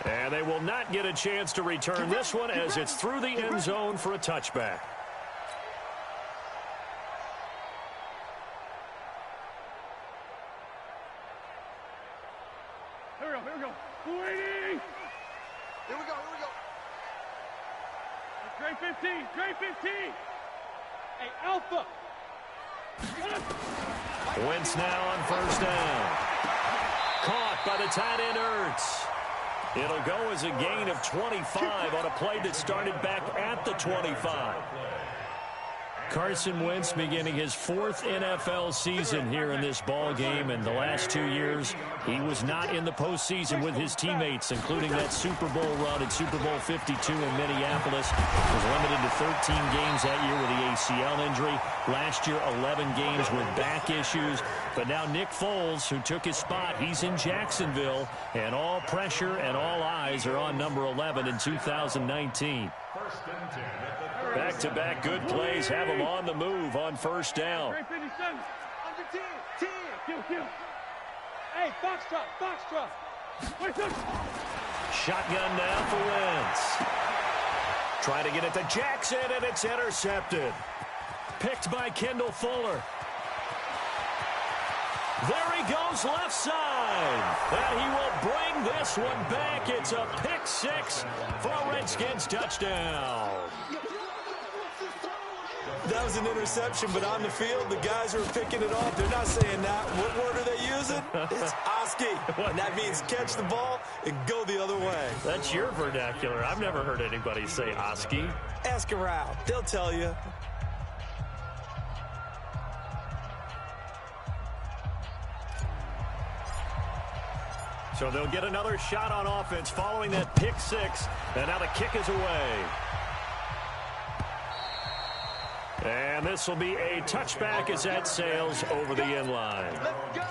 And they will not get a chance to return this one as it's through the end zone for a touchback. Here we go. 280. Here we go. Great 15. Hey, Alpha. Wentz now on first down. Caught by the tight end Ertz. It'll go as a gain of 25 on a play that started back at the 25. Carson Wentz beginning his 4th NFL season here in this ball game, and the last 2 years he was not in the postseason with his teammates, including that Super Bowl run at Super Bowl 52 in Minneapolis. Was limited to 13 games that year with the ACL injury. Last year 11 games with back issues. But now Nick Foles, who took his spot, he's in Jacksonville, and all pressure and all eyes are on number 11 in 2019. Back-to-back good plays have him on the move on first down. Great 57. Under 10. Kill. Hey, box drop. Shotgun now for Wentz. Trying to get it to Jackson, and it's intercepted. Picked by Kendall Fuller. There he goes left side. And he will bring this one back. It's a pick 6 for a Redskins touchdown. That was an interception, but on the field, the guys who are picking it off, they're not saying that. What word are they using? It's Oski. And that means catch the ball and go the other way. That's your vernacular. I've never heard anybody say Oski. Ask around. They'll tell you. So they'll get another shot on offense following that pick 6. And now the kick is away. And this will be a touchback as that sails over the end line. Let's go.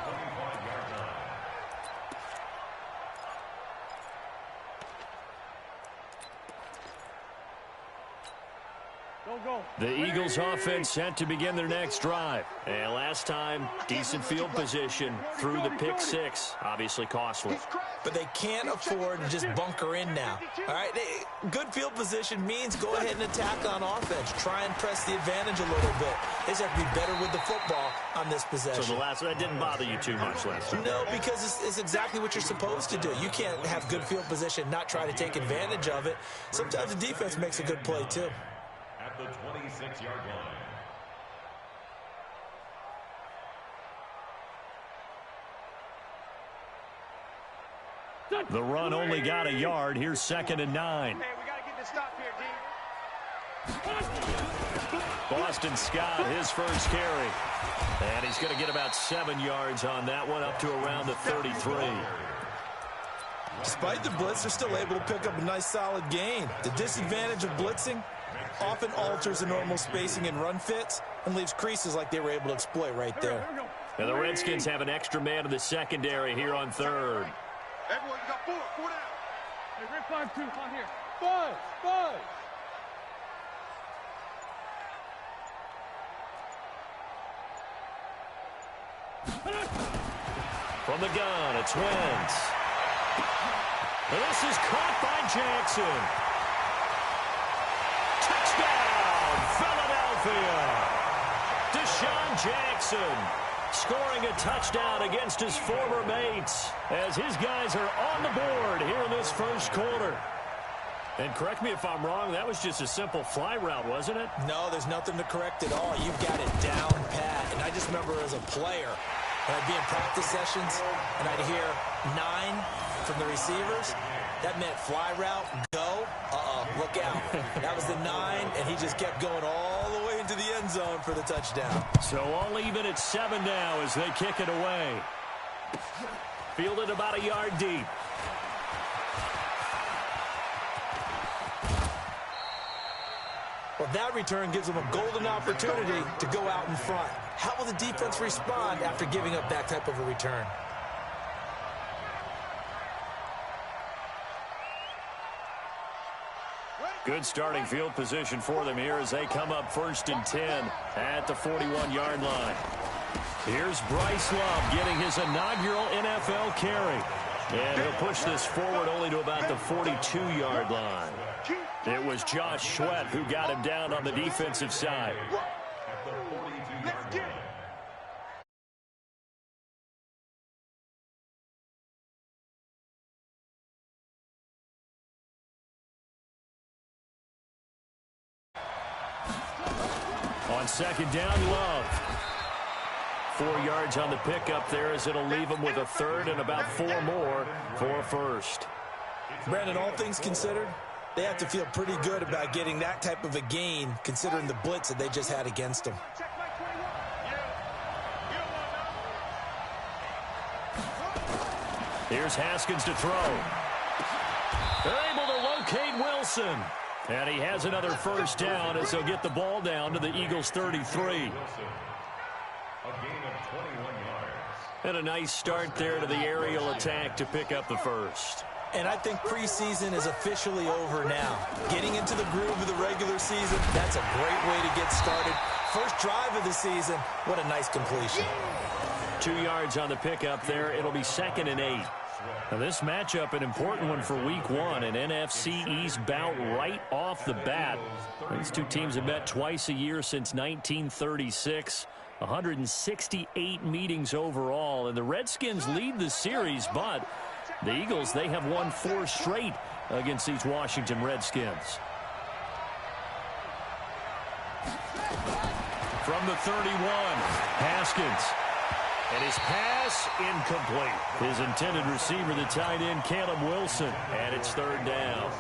Go. The Eagles offense set to begin their next drive. And last time, decent field position through the pick 6. Obviously costly. But they can't afford to just bunker in now. All right, good field position means go ahead and attack on offense. Try and press the advantage a little bit. They just have to be better with the football on this possession. So the last one, that didn't bother you too much last time? No, because it's exactly what you're supposed to do. You can't have good field position, not try to take advantage of it. Sometimes the defense makes a good play, too. At the 26-yard line. The run only got a yard. Here's 2nd and 9. Hey, we got to get this stop here, D. Boston Scott, his first carry. And he's going to get about 7 yards on that one, up to around the 33. Despite the blitz, they're still able to pick up a nice, solid gain. The disadvantage of blitzing often alters the normal spacing and run fits and leaves creases like they were able to exploit right there. And the Redskins have an extra man in the secondary here on 3rd. Everyone, you got 4 down. Hey, red 5-2 on here. 5. From the gun, it's Wentz. And this is caught by Jackson. Touchdown, Philadelphia. Deshaun Jackson scoring a touchdown against his former mates as his guys are on the board here in this first quarter. And correct me if I'm wrong, that was just a simple fly route, wasn't it? No, there's nothing to correct at all. You've got it down pat. And I just remember as a player, when I'd be in practice sessions and I'd hear 9 from the receivers, that meant fly route, go, look out. That was the 9, and he just kept going all the way into the end zone for the touchdown. So all even at 7 now as they kick it away. Fielded about a yard deep. Well, that return gives them a golden opportunity to go out in front. How will the defense respond after giving up that type of a return? Good starting field position for them here as they come up 1st and 10 at the 41-yard line. Here's Bryce Love getting his inaugural NFL carry. And he'll push this forward only to about the 42-yard line. It was Josh Sweat who got him down on the defensive side. On second down, Love. 4 yards on the pickup there as it'll leave him with a third and about 4 more for a first. Brandon, all things considered, they have to feel pretty good about getting that type of a gain considering the blitz that they just had against them. Here's Haskins to throw. They're able to locate Wilson. And he has another first down as he'll get the ball down to the Eagles' 33. And a nice start there to the aerial attack to pick up the first. And I think preseason is officially over now. Getting into the groove of the regular season, that's a great way to get started. First drive of the season, what a nice completion. 2 yards on the pickup there. It'll be 2nd and 8. Now this matchup, an important one for week 1, an NFC East bout right off the bat. These two teams have met twice a year since 1936. 168 meetings overall, and the Redskins lead the series, but the Eagles, they have won 4 straight against these Washington Redskins. From the 31, Haskins. And his pass incomplete. His intended receiver, the tight end, Caleb Wilson. And it's 3rd down.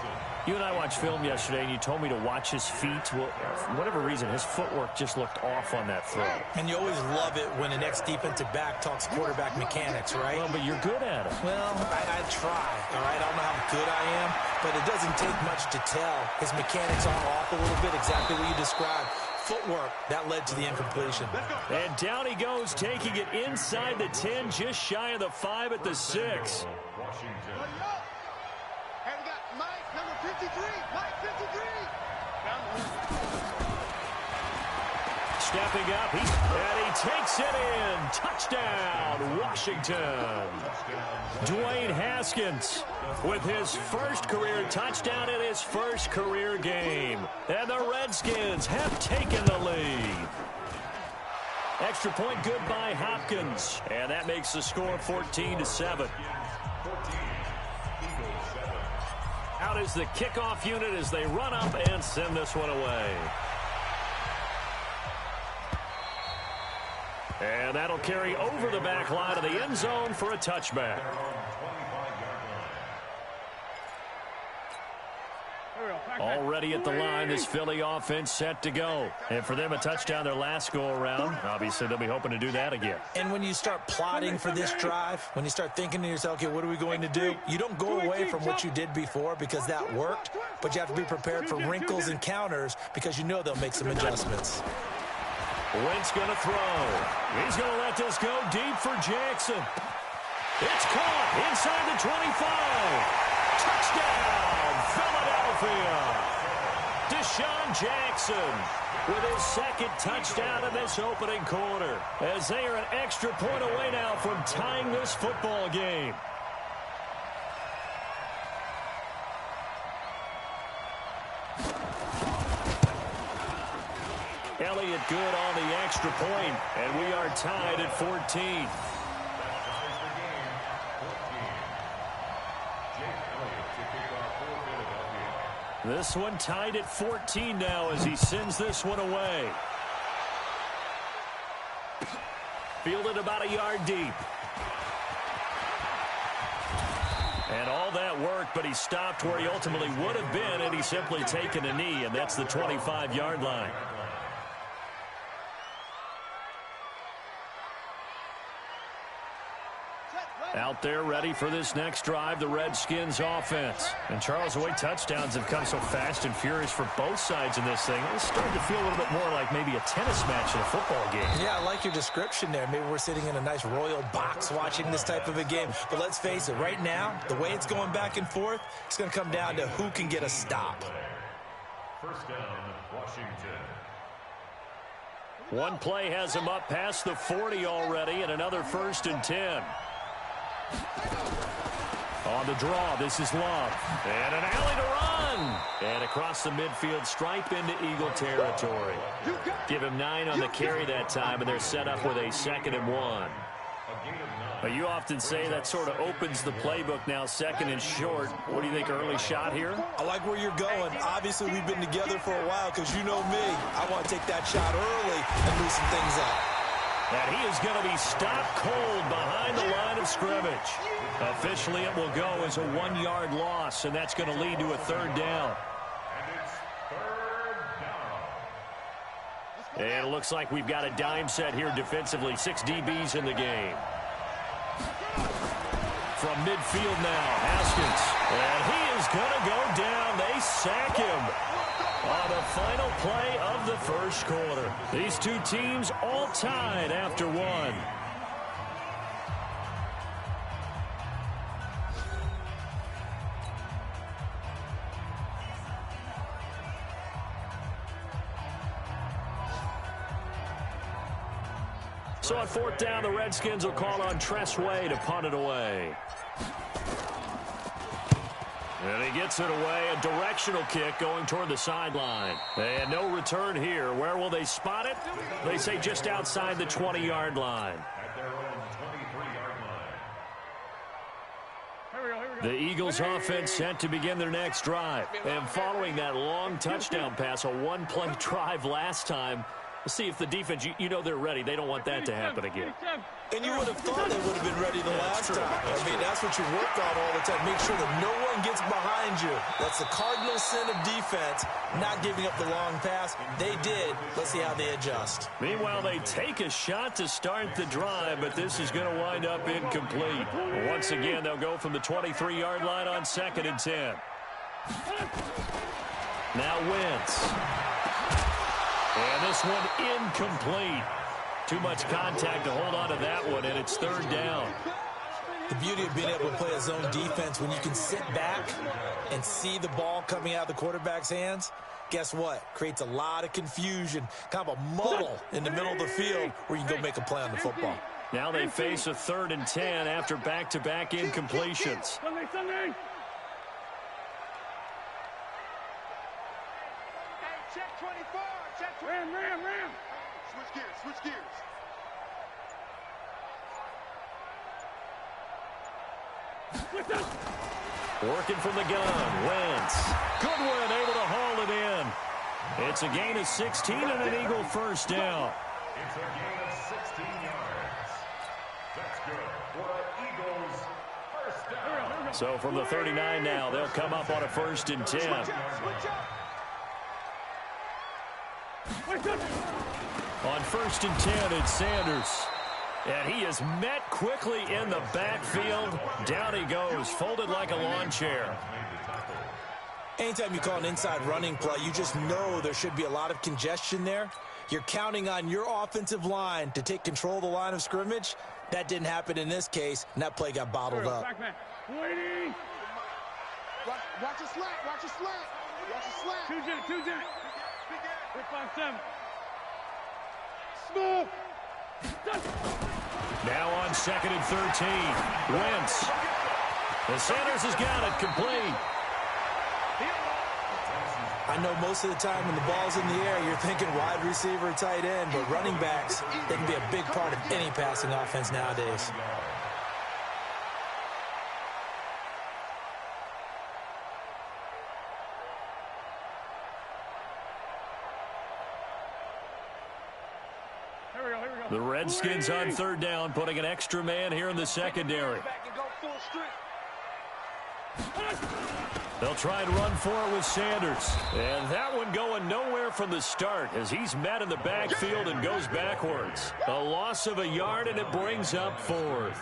You and I watched film yesterday, and you told me to watch his feet. Well, for whatever reason, his footwork just looked off on that throw. And you always love it when an ex-defensive back talks quarterback mechanics, right? Well, but you're good at it. Well, I try, all right? I don't know how good I am, but it doesn't take much to tell. His mechanics are off a little bit, exactly what you described. Footwork, that led to the incompletion. And down he goes, taking it inside the 10, just shy of the 5 at the 6. And we got Mike, number 53. Mike, 53. Stepping up, and he takes it in. Touchdown, Washington. Dwayne Haskins with his first career touchdown in his first career game. And the Redskins have taken the lead. Extra point good by Hopkins. And that makes the score 14-7. Out is the kickoff unit as they run up and send this one away. And that'll carry over the back line of the end zone for a touchback. Already at the line, this Philly offense set to go. And for them, a touchdown their last go-around. Obviously, they'll be hoping to do that again. And when you start plotting for this drive, when you start thinking to yourself, okay, what are we going to do? You don't go away from what you did before because that worked, but you have to be prepared for wrinkles and counters because you know they'll make some adjustments. Wentz going to throw. He's going to let this go deep for Jackson. It's caught inside the 25. Touchdown, Philadelphia. Deshaun Jackson with his second touchdown in this opening quarter, as they are an extra point away now from tying this football game. Elliott good on the extra point, and we are tied at 14. This one tied at 14 now as he sends this one away. Fielded about a yard deep. And all that worked, but he stopped where he ultimately would have been, and he's simply taken a knee, and that's the 25-yard line. Out there ready for this next drive, the Redskins offense. And Charles, the way touchdowns have come so fast and furious for both sides in this thing, it's starting to feel a little bit more like maybe a tennis match in a football game. Yeah, I like your description there. Maybe we're sitting in a nice royal box watching this type of a game. But let's face it, right now, the way it's going back and forth, it's going to come down to who can get a stop. First down, Washington. One play has him up past the 40 already, and another 1st and 10. On the draw, this is Love. And an alley to run. And across the midfield stripe into Eagle territory. Give him 9 on the carry that time, and they're set up with a 2nd and 1. But you often say that sort of opens the playbook now, 2nd and short. What do you think, early shot here? I like where you're going. Obviously, we've been together for a while because you know me. I want to take that shot early and loosen things up. And he is going to be stopped cold behind the line of scrimmage. Officially, it will go as a 1-yard loss, and that's going to lead to a 3rd down. And it looks like we've got a dime set here defensively. 6 DBs in the game. From midfield now, Haskins. And he is going to go down. They sack him on the final play of the first quarter. These two teams all tied after 1. So on 4th down, the Redskins will call on Tressway to punt it away. And he gets it away, a directional kick going toward the sideline. And no return here. Where will they spot it? They say just outside the 20-yard line. At their own 23-yard line. The Eagles offense set to begin their next drive. And following that long touchdown pass, a 1-play drive last time, we'll see if the defense, you know they're ready. They don't want that to happen again. And you would have thought they would have been ready the last time. I mean, that's what you work on all the time. Make sure that no one gets behind you. That's the cardinal sin of defense, not giving up the long pass. They did. Let's see how they adjust. Meanwhile, they take a shot to start the drive, but this is going to wind up incomplete. Once again, they'll go from the 23-yard line on 2nd and 10. Now Wentz. And this one incomplete. Too much contact to hold on to that one, and it's 3rd down. The beauty of being able to play a zone defense, when you can sit back and see the ball coming out of the quarterback's hands, guess what? Creates a lot of confusion, kind of a muddle in the middle of the field where you can go make a play on the football. Now they face a 3rd and 10 after back-to-back incompletions. Sunday. Check 24. Check ram. Switch gears. Working from the gun, Wentz. Goodwin able to haul it in. It's a gain of 16 and an Eagle first down. It's a gain of 16 yards. That's good for an Eagles first down. So from the 39 now, they'll come up on a 1st and 10. On 1st and 10, it's Sanders. And he is met quickly in the backfield. Down he goes, folded like a lawn chair. Anytime you call an inside running play, you just know there should be a lot of congestion there. You're counting on your offensive line to take control of the line of scrimmage. That didn't happen in this case, and that play got bottled up. Waiting. Watch your slant. Two jet. 357. Smooth. Now on 2nd and 13. Wentz. And Sanders has got it complete. I know most of the time when the ball's in the air, you're thinking wide receiver, tight end, but running backs, they can be a big part of any passing offense nowadays. The Redskins on 3rd down, putting an extra man here in the secondary. They'll try and run for it with Sanders. And that one going nowhere from the start as he's met in the backfield and goes backwards. A loss of a yard, and it brings up 4th.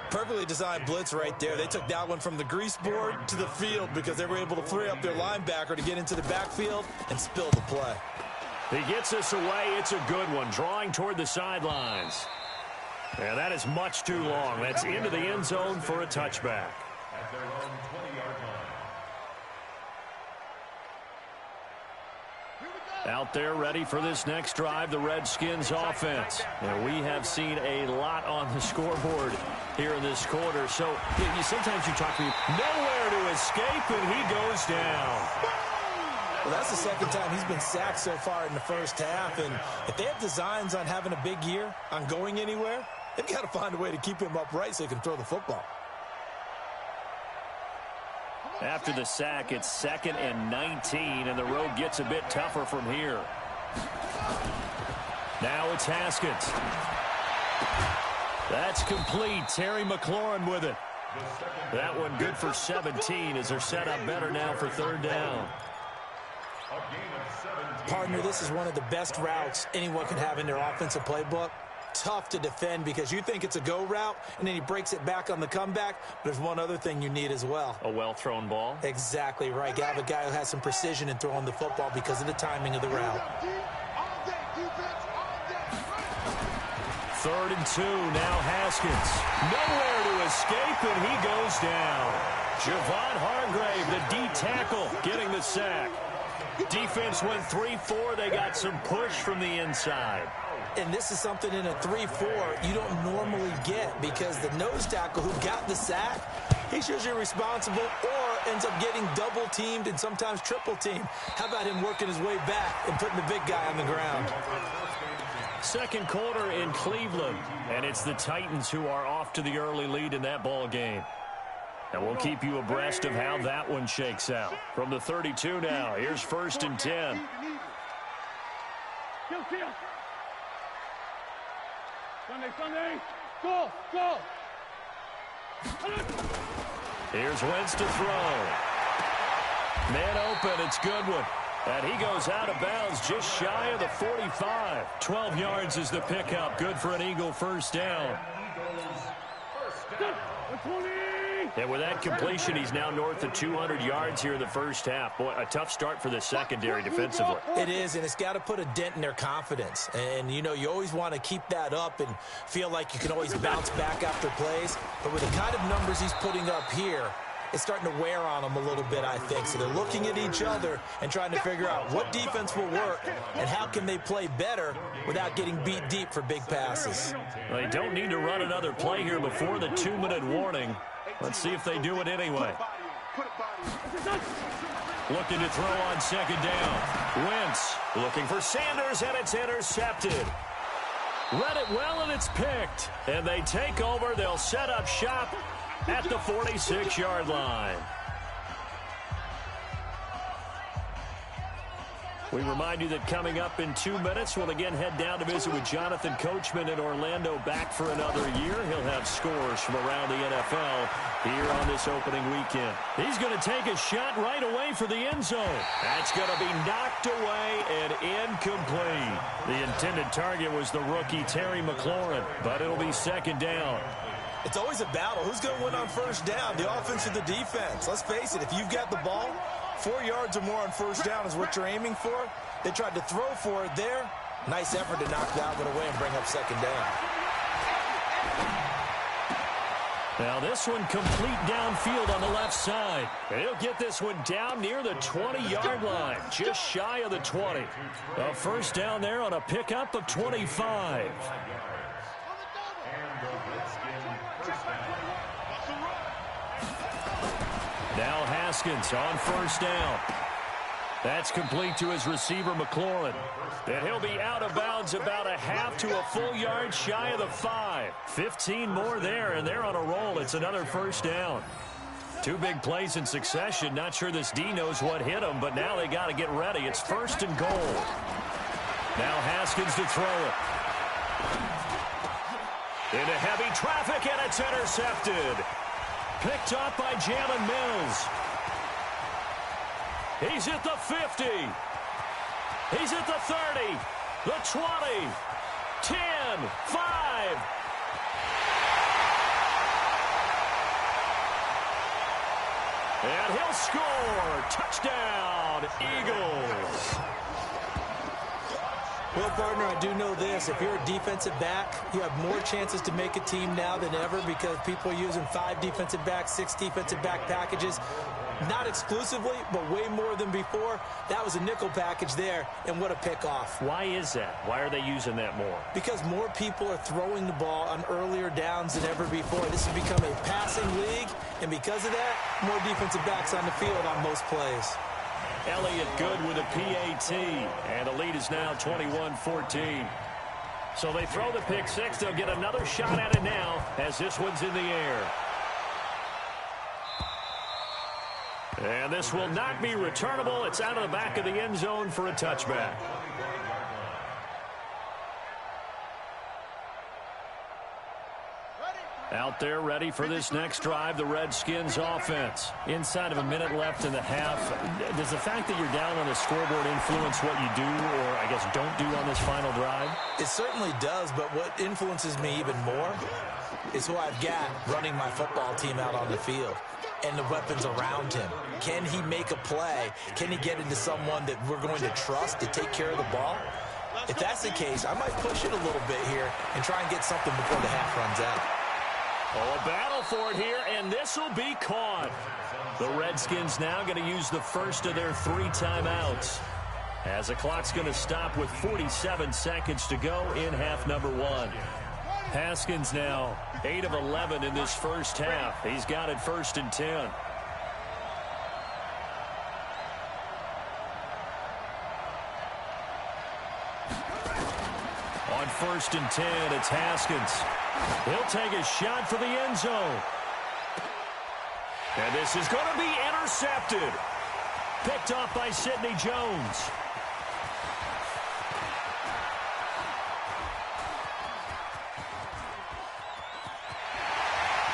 Perfectly designed blitz right there. They took that one from the grease board to the field because they were able to free up their linebacker to get into the backfield and spill the play. He gets this away. It's a good one, drawing toward the sidelines. And that is much too long. That's into the end zone for a touchback. At their own 20-yard Out there ready for this next drive, the Redskins offense. And we have seen a lot on the scoreboard here in this quarter. So sometimes you talk to me, nowhere to escape, and he goes down. Well, that's the second time he's been sacked so far in the first half. And if they have designs on having a big year, on going anywhere, they've got to find a way to keep him upright so he can throw the football. After the sack, it's 2nd and 19, and the road gets a bit tougher from here. Now it's Haskins. That's complete. Terry McLaurin with it. That one good for 17 as they're set up better now for 3rd down. Partner, this is one of the best routes anyone can have in their offensive playbook. Tough to defend because you think it's a go route, and then he breaks it back on the comeback. There's one other thing you need as well. A well-thrown ball? Exactly right. You have a guy who has some precision in throwing the football because of the timing of the route. 3rd and 2, now Haskins. Nowhere to escape, and he goes down. Javon Hargrave, the D tackle, getting the sack. Defense went 3-4. They got some push from the inside. And this is something in a 3-4 you don't normally get because the nose tackle who got the sack, he's usually responsible or ends up getting double-teamed and sometimes triple-teamed. How about him working his way back and putting the big guy on the ground? Second quarter in Cleveland, and it's the Titans who are off to the early lead in that ball game. And we'll keep you abreast of how that one shakes out. From the 32 now, here's 1st and 10. Sunday, go, go. Here's Wentz to throw. Man open, it's Goodwin. And he goes out of bounds just shy of the 45. 12 yards is the pickup. Good for an Eagle 1st down. And with that completion, he's now north of 200 yards here in the first half. Boy, a tough start for the secondary defensively. It is, and it's got to put a dent in their confidence. And, you know, you always want to keep that up and feel like you can always bounce back after plays. But with the kind of numbers he's putting up here, it's starting to wear on them a little bit, I think. So they're looking at each other and trying to figure out what defense will work and how can they play better without getting beat deep for big passes. Well, they don't need to run another play here before the 2-minute warning. Let's see if they do it anyway. Looking to throw on 2nd down. Wentz looking for Sanders, and it's intercepted. Read it well, and it's picked. And they take over. They'll set up shop at the 46-yard line. We remind you that coming up in 2 minutes, we'll again head down to visit with Jonathan Coachman in Orlando, back for another year. He'll have scores from around the NFL here on this opening weekend. He's going to take a shot right away for the end zone. That's going to be knocked away and incomplete. The intended target was the rookie Terry McLaurin, but it'll be 2nd down. It's always a battle. Who's going to win on 1st down, the offense or the defense? Let's face it, if you've got the ball, 4 yards or more on 1st down is what you're aiming for. They tried to throw for it there. Nice effort to knock that one away and bring up 2nd down. Now this one complete downfield on the left side. And he'll get this one down near the 20-yard line, just shy of the 20. A 1st down there on a pickup of 25. Now Haskins on 1st down. That's complete to his receiver, McLaurin. And he'll be out of bounds about a half to a full yard shy of the 5. 15 more there, and they're on a roll. It's another 1st down. 2 big plays in succession. Not sure this D knows what hit him, but now they got to get ready. It's 1st and goal. Now Haskins to throw it. Into heavy traffic, and it's intercepted. Picked up by Jalen Mills. He's at the 50. He's at the 30. The 20. 10. 5. And he'll score. Touchdown, Eagles. Well, partner, I do know this. If you're a defensive back, you have more chances to make a team now than ever because people are using 5 defensive backs, 6 defensive back packages. Not exclusively, but way more than before. That was a nickel package there, and what a pickoff. Why is that? Why are they using that more? Because more people are throwing the ball on earlier downs than ever before. This has become a passing league, and because of that, more defensive backs on the field on most plays. Elliott good with a PAT, and the lead is now 21-14. So they throw the pick six. They'll get another shot at it now as this one's in the air. And this will not be returnable. It's out of the back of the end zone for a touchback. Out there ready for this next drive, the Redskins offense. Inside of a minute left in the half. Does the fact that you're down on the scoreboard influence what you do or, I guess, don't do on this final drive? It certainly does, but what influences me even more is who I've got running my football team out on the field and the weapons around him. Can he make a play? Can he get into someone that we're going to trust to take care of the ball? If that's the case, I might push it a little bit here and try and get something before the half runs out. Oh, a battle for it here, and this will be caught. The Redskins now going to use the first of their 3 timeouts, as the clock's going to stop with 47 seconds to go in half number 1. Haskins now 8 of 11 in this first half. He's got it 1st and 10. On 1st and 10, it's Haskins. He'll take a shot for the end zone. And this is going to be intercepted. Picked off by Sidney Jones.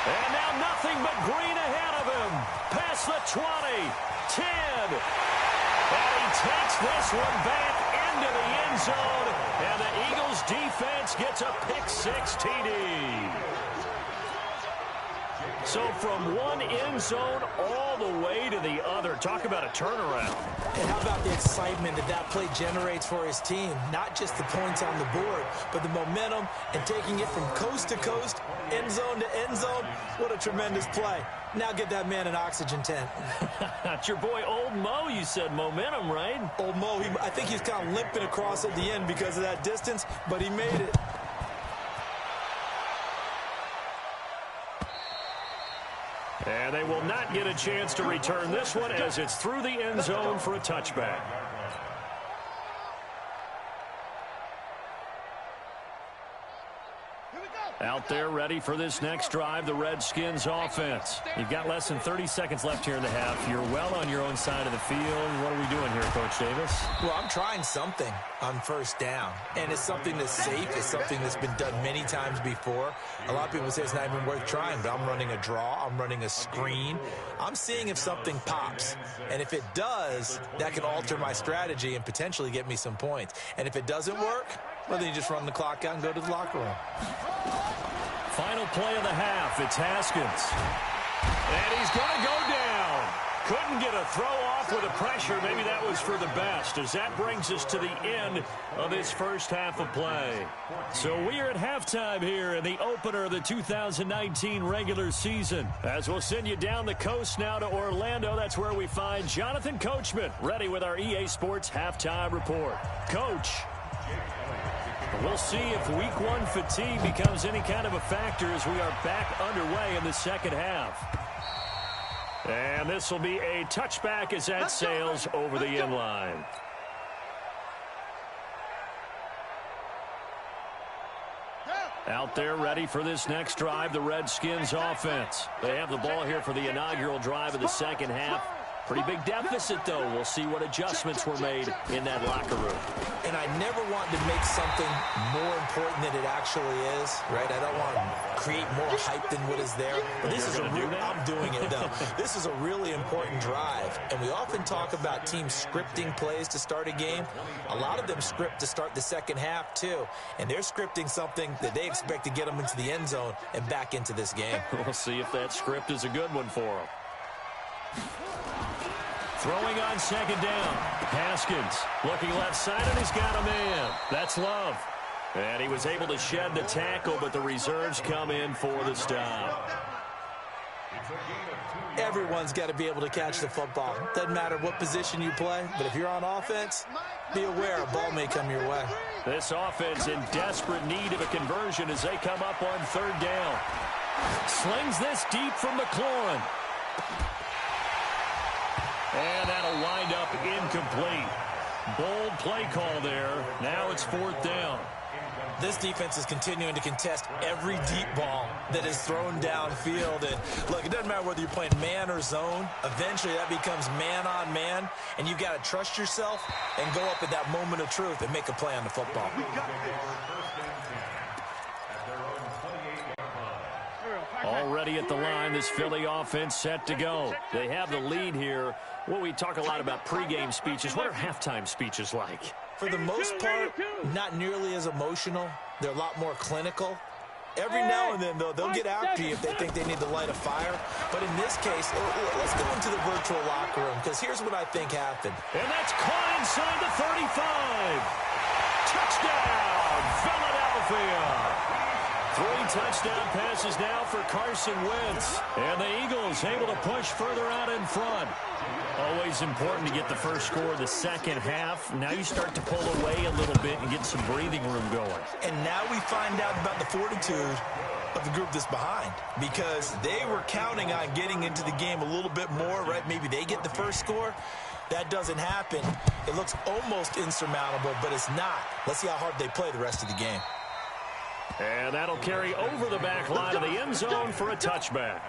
And now nothing but green ahead of him. Past the 20, 10. And he takes this one back into the end zone. And the Eagles defense gets a pick-6 TD. So from one end zone all the way to the other. Talk about a turnaround. And how about the excitement that that play generates for his team? Not just the points on the board, but the momentum and taking it from coast to coast, end zone to end zone. What a tremendous play. Now get that man an oxygen tent. That's your boy Old Mo. You said momentum, right? Old Mo, I think he's kind of limping across at the end because of that distance, but he made it. And they will not get a chance to return this one as it's through the end zone for a touchback. Out there ready for this next drive, the Redskins offense. You've got less than 30 seconds left here in the half. You're well on your own side of the field. What are we doing here, Coach Davis? Well, I'm trying something on 1st down, and it's something that's safe. It's something that's been done many times before. A lot of people say it's not even worth trying, but I'm running a draw. I'm running a screen. I'm seeing if something pops, and if it does, that can alter my strategy and potentially get me some points. And if it doesn't work, well, then you just run the clock out and go to the locker room. Final play of the half. It's Haskins. And he's going to go down. Couldn't get a throw off with the pressure. Maybe that was for the best, as that brings us to the end of this first half of play. So we are at halftime here in the opener of the 2019 regular season. As we'll send you down the coast now to Orlando, that's where we find Jonathan Coachman, ready with our EA Sports halftime report. Coach, we'll see if week 1 fatigue becomes any kind of a factor as we are back underway in the second half. And this will be a touchback as that sails over the end line. Out there ready for this next drive, the Redskins offense. They have the ball here for the inaugural drive of the second half. Pretty big deficit, though. We'll see what adjustments were made in that locker room. And I never want to make something more important than it actually is, right? I don't want to create more hype than what is there. But this is I'm doing it, though. This is a really important drive. And we often talk about teams scripting plays to start a game. A lot of them script to start the second half, too. And they're scripting something that they expect to get them into the end zone and back into this game. We'll see if that script is a good one for them. Throwing on second down. Haskins looking left side, and he's got a man. That's Love. And he was able to shed the tackle, but the reserves come in for the stop. Everyone's got to be able to catch the football. Doesn't matter what position you play, but if you're on offense, be aware a ball may come your way. This offense in desperate need of a conversion as they come up on third down. Slings this deep from McLaurin. And that'll wind up incomplete. Bold play call there. Now it's fourth down. This defense is continuing to contest every deep ball that is thrown downfield. And look, it doesn't matter whether you're playing man or zone. Eventually, that becomes man on man, and you've got to trust yourself and go up at that moment of truth and make a play on the football. Already at the line, this Philly offense set to go. They have the lead here. Well, we talk a lot about pregame speeches. What are halftime speeches like? For the most part, not nearly as emotional. They're a lot more clinical. Every now and then, though, they'll get after you if they think they need to light a fire. But in this case, let's go into the virtual locker room, because here's what I think happened. And that's caught inside the 35. Touchdown, Philadelphia. 3 touchdown passes now for Carson Wentz. And the Eagles able to push further out in front. Always important to get the first score of the second half. Now you start to pull away a little bit and get some breathing room going. And now we find out about the fortitude of the group that's behind, because they were counting on getting into the game a little bit more, right? Maybe they get the first score. That doesn't happen. It looks almost insurmountable, but it's not. Let's see how hard they play the rest of the game. And that'll carry over the back line of the end zone for a touchback.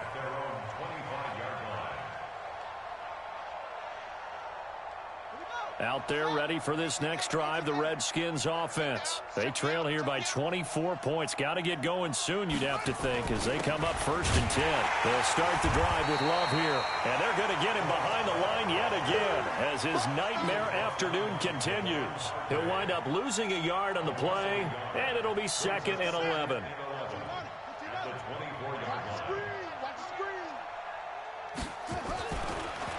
Out there ready for this next drive, the Redskins offense. They trail here by 24 points. Got to get going soon, you'd have to think, as they come up 1st and 10. They'll start the drive with Love here. And they're going to get him behind the line yet again as his nightmare afternoon continues. He'll wind up losing a yard on the play, and it'll be 2nd and 11.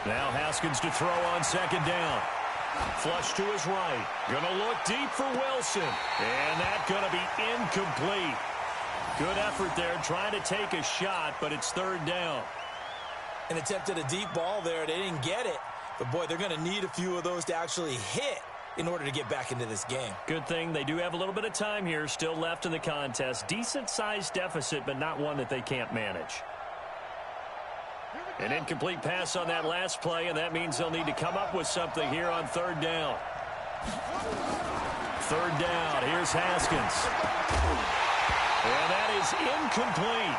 Now Haskins to throw on second down. Flush to his right. Gonna look deep for Wilson. And that's gonna be incomplete. Good effort there trying to take a shot, but it's 3rd down. An attempt at a deep ball there. They didn't get it. But, boy, they're going to need a few of those to actually hit in order to get back into this game. Good thing they do have a little bit of time here still left in the contest. Decent-sized deficit, but not one that they can't manage. An incomplete pass on that last play, and that means they'll need to come up with something here on 3rd down. 3rd down. Here's Haskins. And that is incomplete.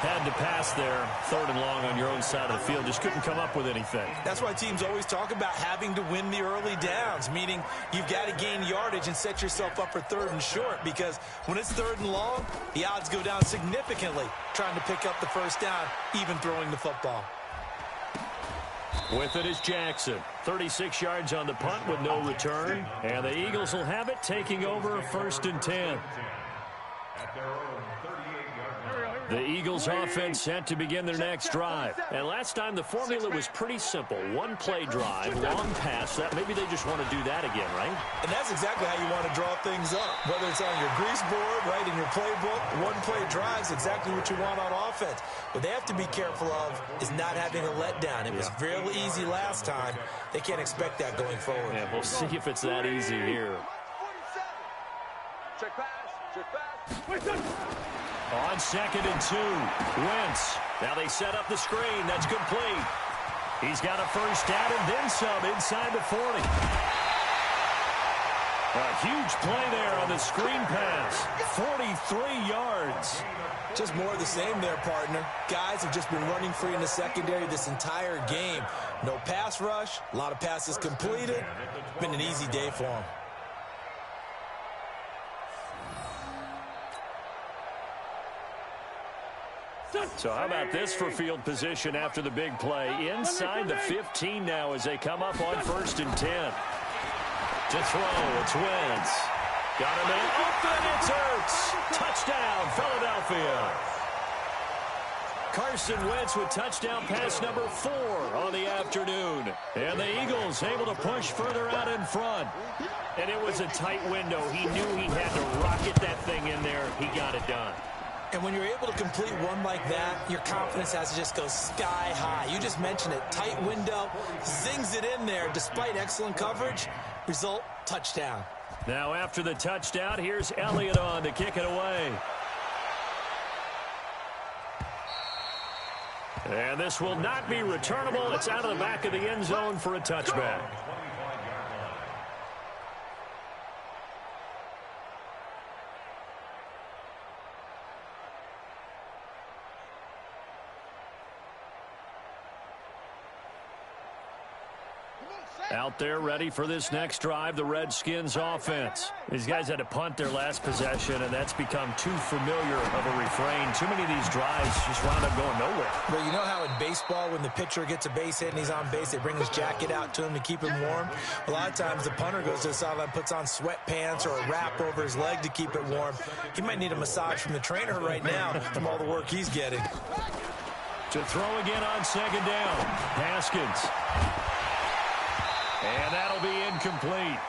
Had to pass there. 3rd and long on your own side of the field. Just couldn't come up with anything. That's why teams always talk about having to win the early downs, meaning you've got to gain yardage and set yourself up for 3rd and short, because when it's 3rd and long, the odds go down significantly trying to pick up the first down, even throwing the football. With it is Jackson. 36 yards on the punt with no return. And the Eagles will have it, taking over 1st and 10. The Eagles offense set to begin their next drive. And last time the formula was pretty simple. 1-play drive, long pass. Maybe they just want to do that again, right? And that's exactly how you want to draw things up. Whether it's on your grease board, right, in your playbook, 1-play drive is exactly what you want on offense. What they have to be careful of is not having a letdown. It was fairly easy last time. They can't expect that going forward. Yeah, we'll see if it's that easy here. Check pass. Check pass. On 2nd and 2, Wentz. Now they set up the screen. That's complete. He's got a first down and then some inside the 40. A huge play there on the screen pass. 43 yards. Just more of the same there, partner. Guys have just been running free in the secondary this entire game. No pass rush. A lot of passes completed. Been an easy day for them. So how about this for field position after the big play? Inside the 15 now as they come up on 1st and 10. To throw, it's Wentz. Got him in, open, it's Ertz. Touchdown, Philadelphia. Carson Wentz with touchdown pass number 4 on the afternoon. And the Eagles able to push further out in front. And it was a tight window. He knew he had to rocket that thing in there. He got it done. And when you're able to complete one like that, your confidence has to just go sky high. You just mentioned it. Tight window, zings it in there despite excellent coverage. Result, touchdown. Now after the touchdown, here's Elliott on to kick it away. And this will not be returnable. It's out of the back of the end zone for a touchback. Out there ready for this next drive, the Redskins offense. These guys had to punt their last possession, and that's become too familiar of a refrain. Too many of these drives just wound up going nowhere. Well, you know how in baseball, when the pitcher gets a base hit and he's on base, they bring his jacket out to him to keep him warm? A lot of times the punter goes to the sideline, puts on sweatpants or a wrap over his leg to keep it warm. He might need a massage from the trainer right now from all the work he's getting. To throw again on second down, Haskins. And that'll be incomplete.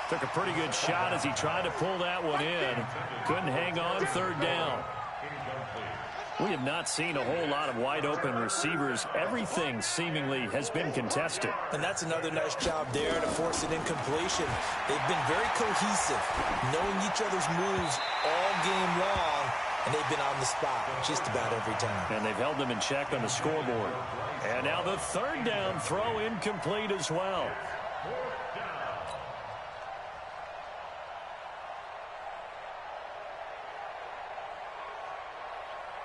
Took a pretty good shot as he tried to pull that one in. Couldn't hang on third down. We have not seen a whole lot of wide-open receivers. Everything seemingly has been contested. And that's another nice job there to force an incompletion. They've been very cohesive, knowing each other's moves all game long, and they've been on the spot just about every time. And they've held them in check on the scoreboard. And now the third down throw incomplete as well.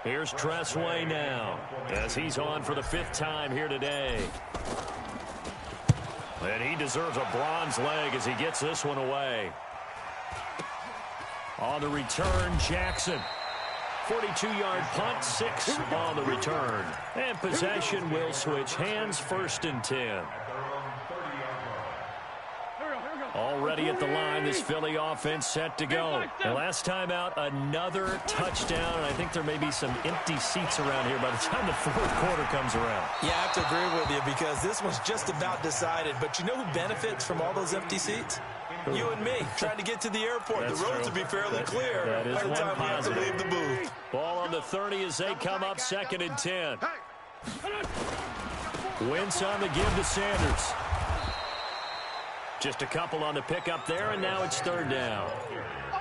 Here's Tressway now as he's on for the 5th time here today. And he deserves a bronze leg as he gets this one away. On the return, Jackson. 42-yard punt, 6 on the return. And possession will switch hands, 1st and 10. Already at the line, this Philly offense set to go. And last time out, another touchdown, and I think there may be some empty seats around here by the time the 4th quarter comes around. Yeah, I have to agree with you because this one's just about decided. But you know who benefits from all those empty seats? You and me, trying to get to the airport. That's the roads true. will be fairly clear by the time we have to leave the booth. Ball on the 30 as they come up 2nd and 10. Wentz on the give to Sanders. Just a couple on the pickup there, and now it's 3rd down.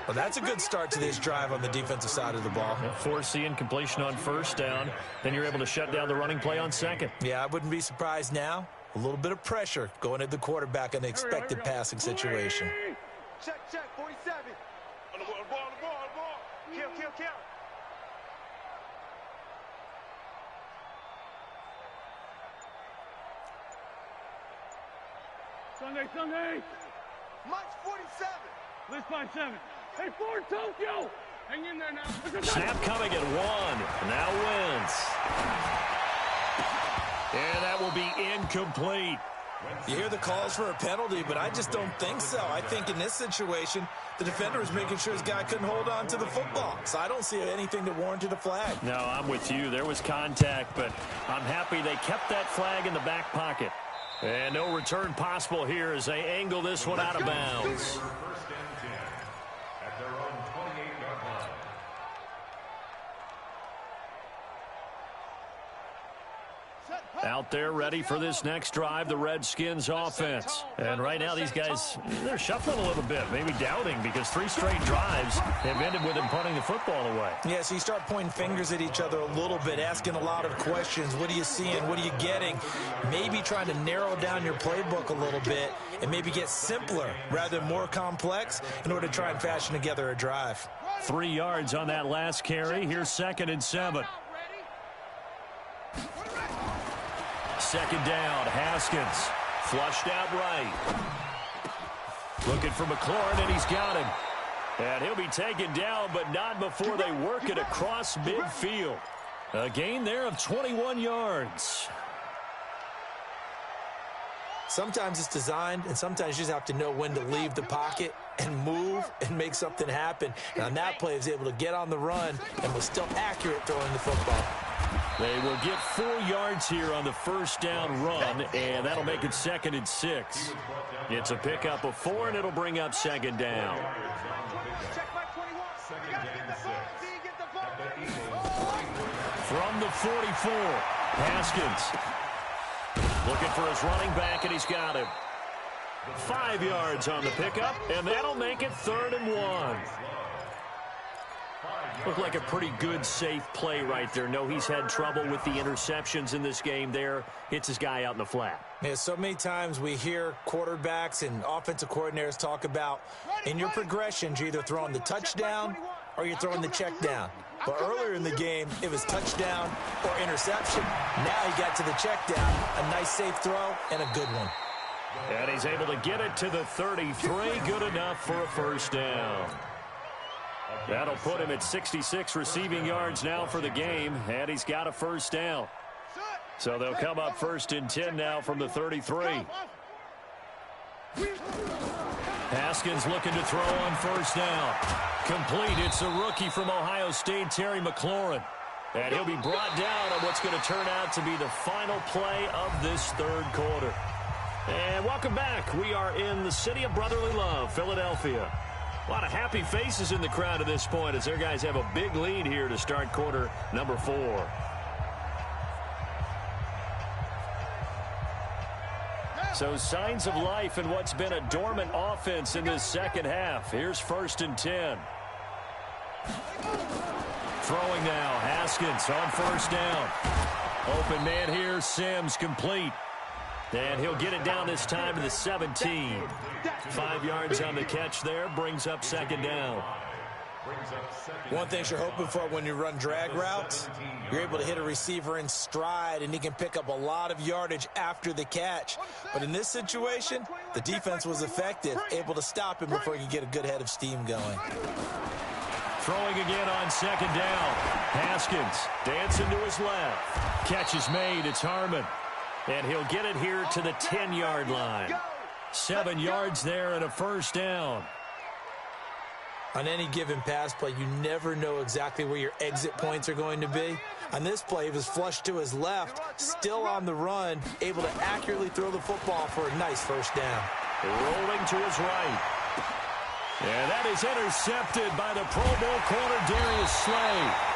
Well, that's a good start to this drive on the defensive side of the ball. Force the incompletion on 1st down. Then you're able to shut down the running play on 2nd. Yeah, I wouldn't be surprised now. A little bit of pressure going at the quarterback in the expected passing situation. Check, 47. On the ball. Kill. Sunday. Mike's 47. List by 7. Hey, 4 Tokyo. Hang in there now. Snap coming at 1. Now wins. And that will be incomplete. You hear the calls for a penalty, but I just don't think so. I think in this situation, the defender was making sure his guy couldn't hold on to the football. So I don't see anything that warranted a flag. No, I'm with you. There was contact, but I'm happy they kept that flag in the back pocket. And no return possible here as they angle this one out of bounds. Out there ready for this next drive, the Redskins offense. And right now these guys, they're shuffling a little bit, maybe doubting because 3 straight drives have ended with them punting the football away. Yeah, so you start pointing fingers at each other a little bit, asking a lot of questions. What are you seeing? What are you getting? Maybe trying to narrow down your playbook a little bit and maybe get simpler rather than more complex in order to try and fashion together a drive. 3 yards on that last carry. Here's 2nd and 7. 2nd down, Haskins. Flushed out right. Looking for McLaurin, and he's got him. And he'll be taken down, but not before they work it across midfield. A gain there of 21 yards. Sometimes it's designed, and sometimes you just have to know when to leave the pocket and move and make something happen. And on that play, he was able to get on the run and was still accurate throwing the football. They will get 4 yards here on the first down run, and that'll make it 2nd and 6. It's a pickup of 4, and it'll bring up 2nd down. From the 44, Haskins looking for his running back, and he's got him. 5 yards on the pickup, and that'll make it 3rd and 1. Looked like a pretty good, safe play right there. No, he's had trouble with the interceptions in this game there. Hits his guy out in the flat. Yeah, so many times we hear quarterbacks and offensive coordinators talk about in your progressions, you're either throwing the touchdown or you're throwing the check down. But earlier in the game, it was touchdown or interception. Now he got to the check down. A nice, safe throw and a good one. And he's able to get it to the 33. Good enough for a first down. That'll put him at 66 receiving yards now for the game, and he's got a first down. So they'll come up 1st and 10 now from the 33. Haskins looking to throw on first down. Complete. It's a rookie from Ohio State, Terry McLaurin. And he'll be brought down on what's going to turn out to be the final play of this 3rd quarter. And welcome back. We are in the city of brotherly love, Philadelphia. A lot of happy faces in the crowd at this point as their guys have a big lead here to start quarter number 4. So signs of life in what's been a dormant offense in this second half. Here's 1st and 10. Throwing now, Haskins on first down. Open man here, Sims complete. And he'll get it down this time to the 17. 5 yards on the catch there, brings up 2nd down. One thing you're hoping for when you run drag routes, you're able to hit a receiver in stride, and he can pick up a lot of yardage after the catch. But in this situation, the defense was effective, able to stop him before he could get a good head of steam going. Throwing again on 2nd down. Haskins dancing to his left. Catch is made. It's Harmon. And he'll get it here to the 10-yard line. 7 yards there and a first down. On any given pass play, you never know exactly where your exit points are going to be. On this play, he was flushed to his left, still on the run, able to accurately throw the football for a nice first down. Rolling to his right. And that is intercepted by the Pro Bowl corner, Darius Slay.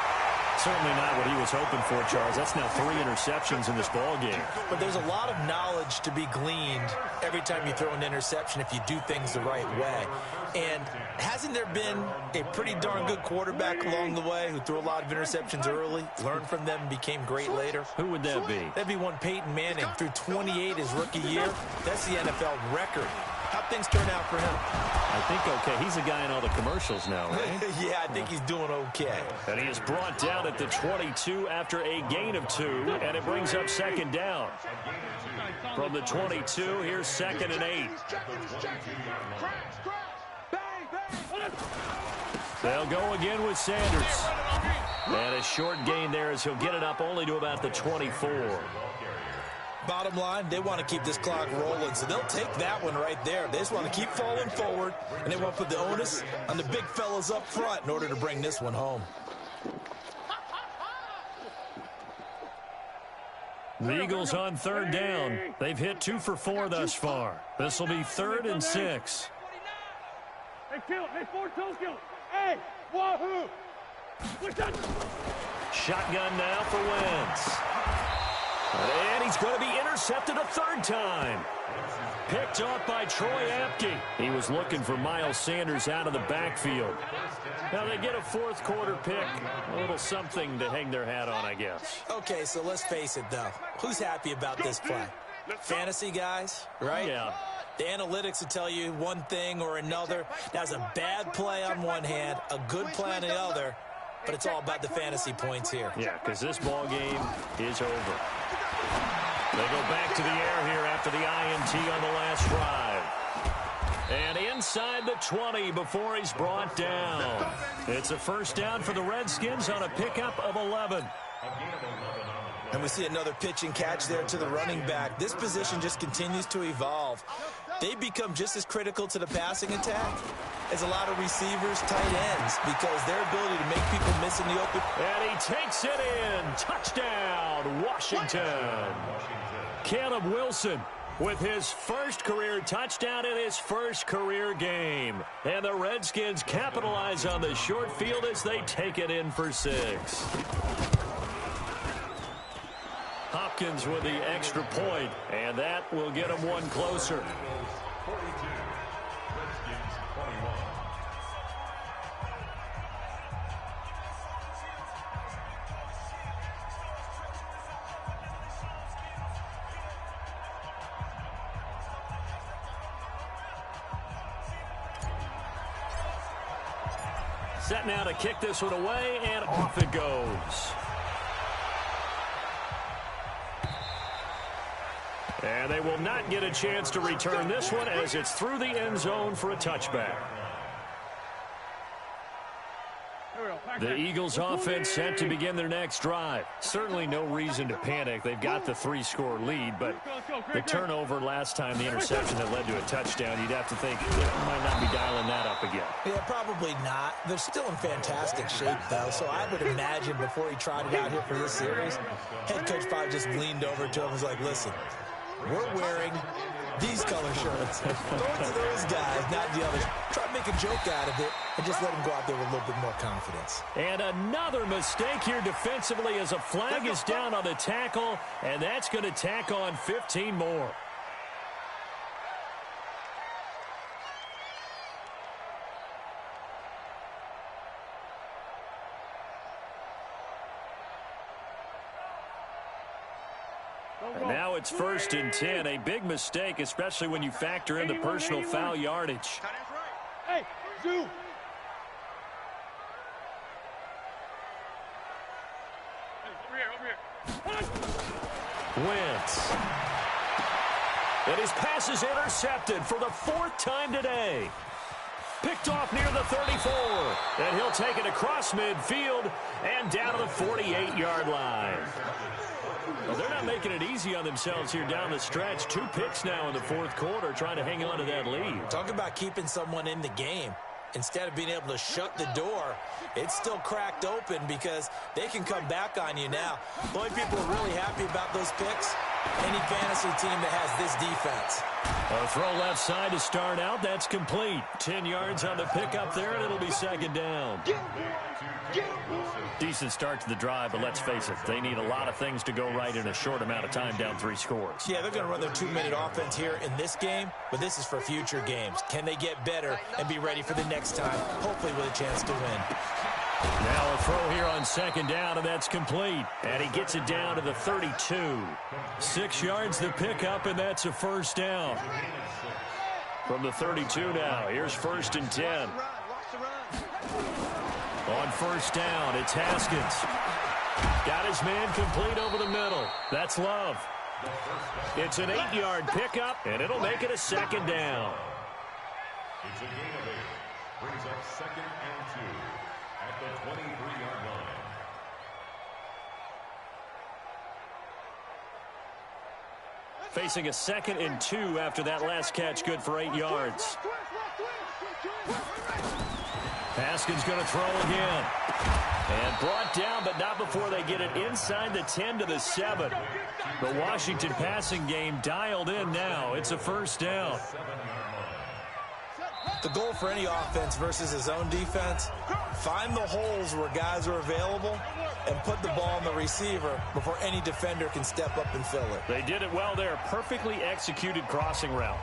Certainly not what he was hoping for, Charles. That's now 3 interceptions in this ball game. But there's a lot of knowledge to be gleaned every time you throw an interception if you do things the right way. And hasn't there been a pretty darn good quarterback along the way who threw a lot of interceptions early, learned from them, and became great later? Who would that be? That'd be one Peyton Manning. Threw 28 his rookie year. That's the NFL record. How'd things turn out for him? I think okay. He's a guy in all the commercials now, right? Yeah, I think he's doing okay. And he is brought down at the 22 after a gain of 2, and it brings up 2nd down. From the 22, here's 2nd and 8. They'll go again with Sanders. And a short gain there as he'll get it up only to about the 24. Bottom line, they want to keep this clock rolling, so they'll take that one right there. They just want to keep falling forward, and they want to put the onus on the big fellas up front in order to bring this one home. The Eagles on 3rd down. They've hit 2 for 4 thus far. This will be 3rd and 6. Hey, kill. Hey, 4-2 kill. Hey, wahoo. Shotgun now for Wentz. And he's going to be intercepted a 3rd time. Picked off by Troy Apke. He was looking for Miles Sanders out of the backfield. Now they get a 4th quarter pick. A little something to hang their hat on, I guess. Okay, so let's face it, though. Who's happy about this play? Fantasy guys, right? Yeah. The analytics will tell you one thing or another. That's a bad play on one hand, a good play on the other. But it's all about the fantasy points here. Yeah, because this ball game is over. They go back to the air here after the INT on the last drive. And inside the 20 before he's brought down. It's a first down for the Redskins on a pickup of 11. And we see another pitch and catch there to the running back. This position just continues to evolve. they become just as critical to the passing attack as a lot of receivers, tight ends, because their ability to make people miss in the open. And he takes it in. Touchdown, Washington. Caleb Wilson with his first career touchdown in his first career game. And the Redskins capitalize on the short field as they take it in for 6. Hopkins with the extra point, and that will get him one closer. 42. Redskins 21. Set now to kick this one away, and off it goes. And they will not get a chance to return this one as it's through the end zone for a touchback. The Eagles offense set to begin their next drive. Certainly no reason to panic. They've got the 3-score lead, but the turnover last time, the interception that led to a touchdown, you'd have to think they might not be dialing that up again. Yeah, probably not. They're still in fantastic shape, though, so I would imagine before he trotted out here for this series, head coach probably just leaned over to him and was like, listen, we're wearing these color shirts. Throw it to those guys, not the others. Try to make a joke out of it and just let them go out there with a little bit more confidence. And another mistake here defensively as a flag is down on the tackle, and that's going to tack on 15 more. And now it's 1st and 10, a big mistake, especially when you factor in the personal foul yardage. Hey, Zoo. Over here. Wentz. And his pass is intercepted for the 4th time today. Picked off near the 34. And he'll take it across midfield and down to the 48-yard line. Well, they're not making it easy on themselves here down the stretch. 2 picks now in the 4th quarter, trying to hang on to that lead. Talk about keeping someone in the game. Instead of being able to shut the door, it's still cracked open because they can come back on you now. The only people who are really happy about those picks, any fantasy team that has this defense. A throw left side to start out. That's complete. 10 yards on the pickup there, and it'll be 2nd down. Decent start to the drive, but let's face it, they need a lot of things to go right in a short amount of time, down 3 scores. Yeah, they're going to run their 2-minute offense here in this game, but this is for future games. Can they get better and be ready for the next time, hopefully with a chance to win? Now a throw here on 2nd down, and that's complete. And he gets it down to the 32. 6 yards the pickup, and that's a 1st down. From the 32 now, here's 1st and 10. On 1st down, it's Haskins. Got his man complete over the middle. That's Love. It's an 8-yard pickup, and it'll make it a 2nd down. It's a gain of 8. Brings up 2nd and 2 at the 23-yard line. Facing a 2nd and 2 after that last catch, good for 8 yards. Haskins going to throw again. And brought down, but not before they get it inside the 10 to the 7. The Washington passing game dialed in now. It's a 1st down. The goal for any offense versus his own defense, find the holes where guys are available and put the ball on the receiver before any defender can step up and fill it. They did it well there. Perfectly executed crossing route.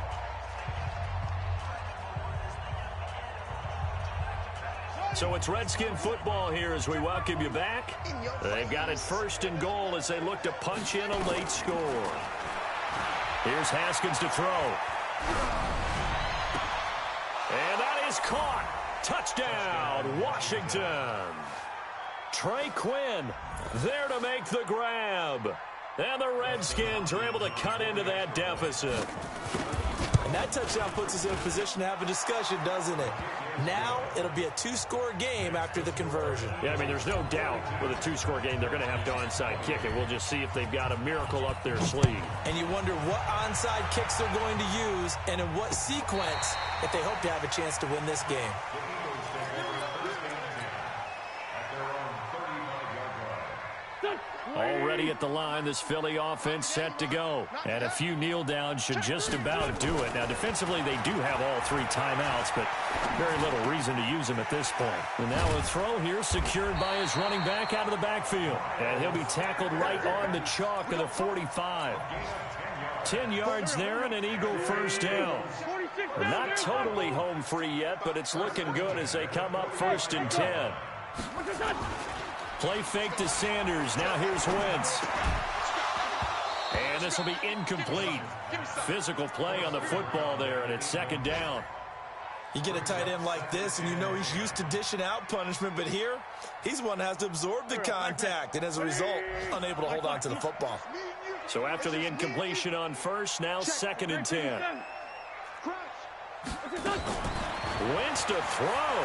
So it's Redskin football here as we welcome you back. They've got it 1st and goal as they look to punch in a late score. Here's Haskins to throw. And that is caught. Touchdown, Washington. Trey Quinn there to make the grab. And the Redskins are able to cut into that deficit. And that touchdown puts us in a position to have a discussion, doesn't it? Now it'll be a two-score game after the conversion. Yeah, I mean, there's no doubt with a two-score game they're going to have to onside kick it. We'll just see if they've got a miracle up their sleeve. And you wonder what onside kicks they're going to use and in what sequence if they hope to have a chance to win this game. Already at the line, this Philly offense set to go. And a few kneel downs should just about do it. Now, defensively, they do have all three timeouts, but very little reason to use them at this point. And now a throw here secured by his running back out of the backfield. And he'll be tackled right on the chalk of the 45. 10 yards there and an Eagle first down. They're not totally home free yet, but it's looking good as they come up 1st and 10. Play fake to Sanders. Now here's Wentz. And this will be incomplete. Physical play on the football there, and it's 2nd down. You get a tight end like this, and you know he's used to dishing out punishment, but here, he's the one that has to absorb the contact, and as a result, unable to hold on to the football. So after the incompletion on 1st, now 2nd and 10. Wentz to throw.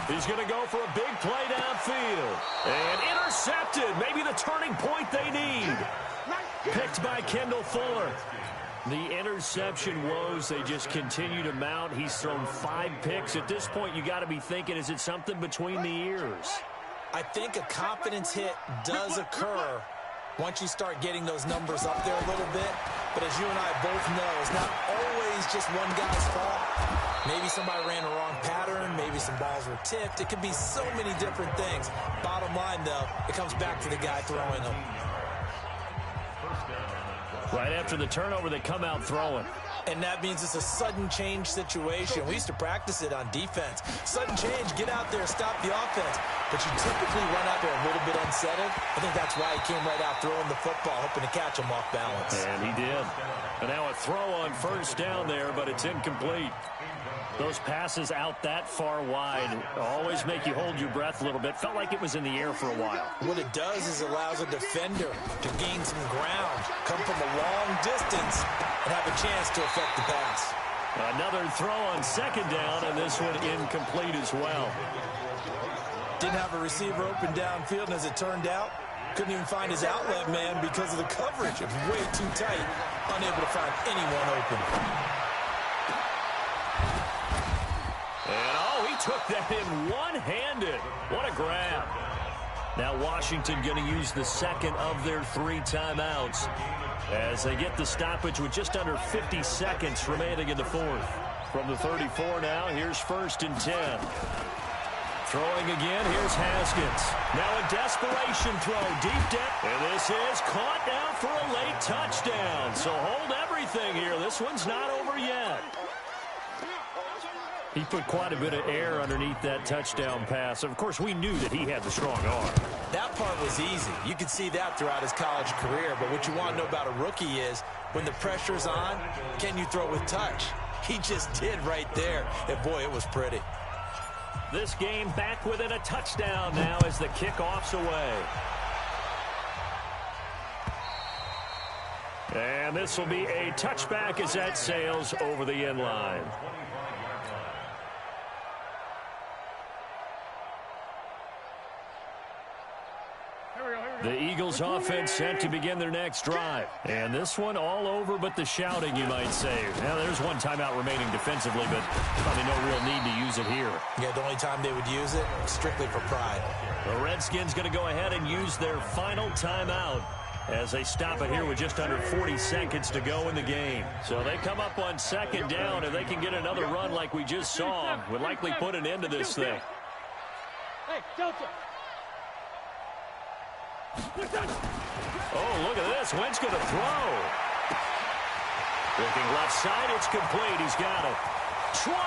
He's going to go for a big play downfield. And intercepted. Maybe the turning point they need. Picked by Kendall Fuller. The interception woes, they just continue to mount. He's thrown 5 picks. At this point, you got to be thinking, is it something between the ears? I think a confidence hit does occur once you start getting those numbers up there a little bit. But as you and I both know, it's not always just one guy's fault. Maybe somebody ran the wrong pattern. Maybe some balls were tipped. It could be so many different things. Bottom line, though, it comes back to the guy throwing them. Right after the turnover, they come out throwing. And that means it's a sudden change situation. We used to practice it on defense. Sudden change, get out there, stop the offense. But you typically run out there a little bit unsettled. I think that's why he came right out throwing the football, hoping to catch him off balance. And he did. And now a throw on 1st down there, but it's incomplete. Those passes out that far wide always make you hold your breath a little bit. Felt like it was in the air for a while. What it does is allows a defender to gain some ground, come from a long distance, and have a chance to affect the pass. Another throw on 2nd down, and this one incomplete as well. Didn't have a receiver open downfield, and as it turned out, couldn't even find his outlet man because of the coverage. It was way too tight, unable to find anyone open. And, oh, he took that in one-handed. What a grab. Now Washington going to use the 2nd of their 3 timeouts as they get the stoppage with just under 50 seconds remaining in the 4th. From the 34 now, here's 1st and 10. Throwing again, here's Haskins. Now a desperation throw, deep down. And this is caught now for a late touchdown. So hold everything here. This one's not over yet. He put quite a bit of air underneath that touchdown pass. Of course, we knew that he had the strong arm. That part was easy. You could see that throughout his college career. But what you want to know about a rookie is when the pressure's on, can you throw with touch? He just did right there. And, boy, it was pretty. This game back within a touchdown now as the kickoff's away. And this will be a touchback as that sails over the end line. The Eagles offense set to begin their next drive. And this one all over but the shouting, you might say. Now, there's one timeout remaining defensively, but probably no real need to use it here. Yeah, the only time they would use it, strictly for pride. The Redskins going to go ahead and use their final timeout as they stop it here with just under 40 seconds to go in the game. So they come up on 2nd down. If they can get another run like we just saw, would likely put an end to this thing. Hey, Delta. Oh, look at this. Wentz going to throw. Looking left side, it's complete. He's got it. 20,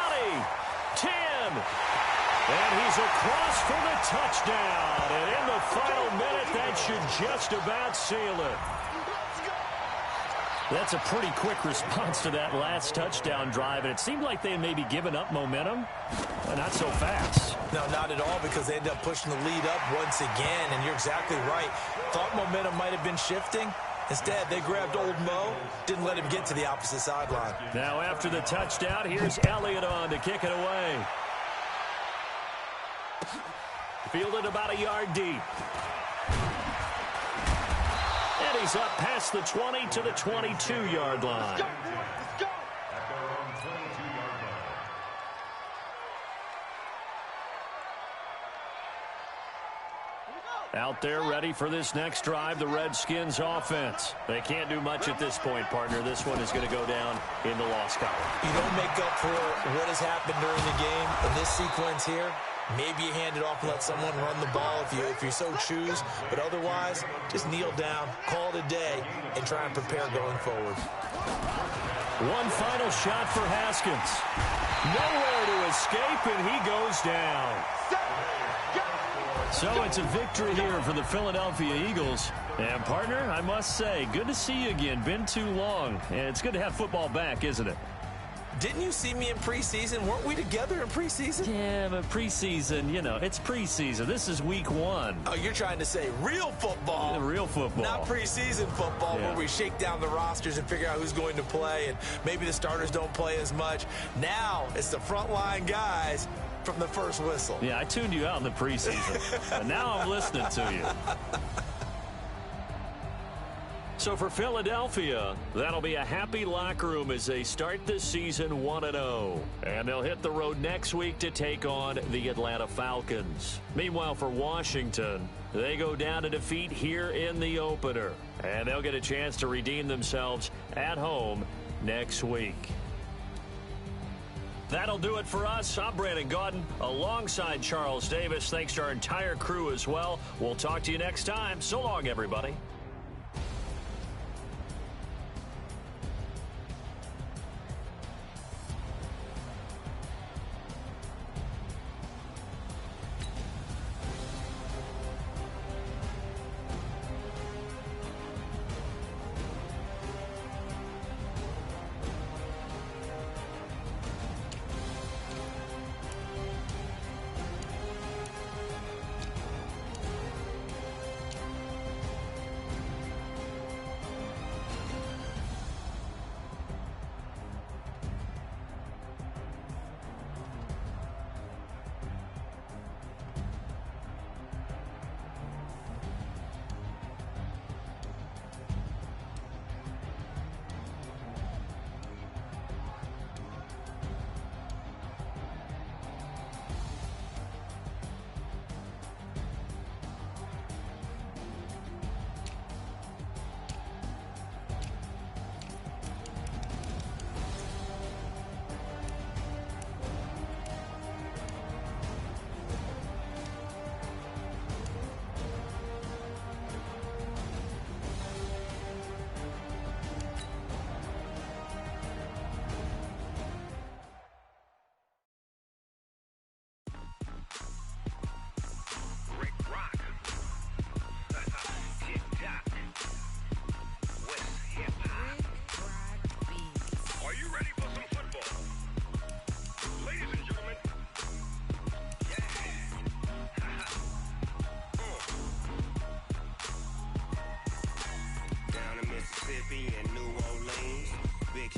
10, and he's across for the touchdown. And in the final minute, that should just about seal it. That's a pretty quick response to that last touchdown drive, and it seemed like they had maybe given up momentum. But not so fast. No, not at all, because they ended up pushing the lead up once again, and you're exactly right. Thought momentum might have been shifting, Instead, they grabbed old Mo, didn't let him get to the opposite sideline. Now after the touchdown, here's Elliott on to kick it away. Fielded about a yard deep. And he's up past the 20 to the 22-yard line. At their own 22-yard line. Out there ready for this next drive, the Redskins offense. They can't do much at this point, partner. This one is going to go down in the loss column. You don't make up for what has happened during the game in this sequence here. Maybe you hand it off and let someone run the ball if you so choose. But otherwise, just kneel down, call it a day, and try and prepare going forward. One final shot for Haskins. Nowhere to escape, and he goes down. So it's a victory here for the Philadelphia Eagles. And, partner, I must say, good to see you again. Been too long. And it's good to have football back, isn't it? Didn't you see me in preseason? Weren't we together in preseason? Yeah, but preseason, you know, it's preseason. This is week 1. Oh, you're trying to say real football. Real football. Not preseason football Yeah. where we shake down the rosters and figure out who's going to play, and maybe the starters don't play as much. Now it's the frontline guys from the first whistle. Yeah, I tuned you out in the preseason. And now I'm listening to you. So for Philadelphia, that'll be a happy locker room as they start this season 1-0. And they'll hit the road next week to take on the Atlanta Falcons. Meanwhile, for Washington, they go down to defeat here in the opener. And they'll get a chance to redeem themselves at home next week. That'll do it for us. I'm Brandon Gaudin alongside Charles Davis. Thanks to our entire crew as well. We'll talk to you next time. So long, everybody.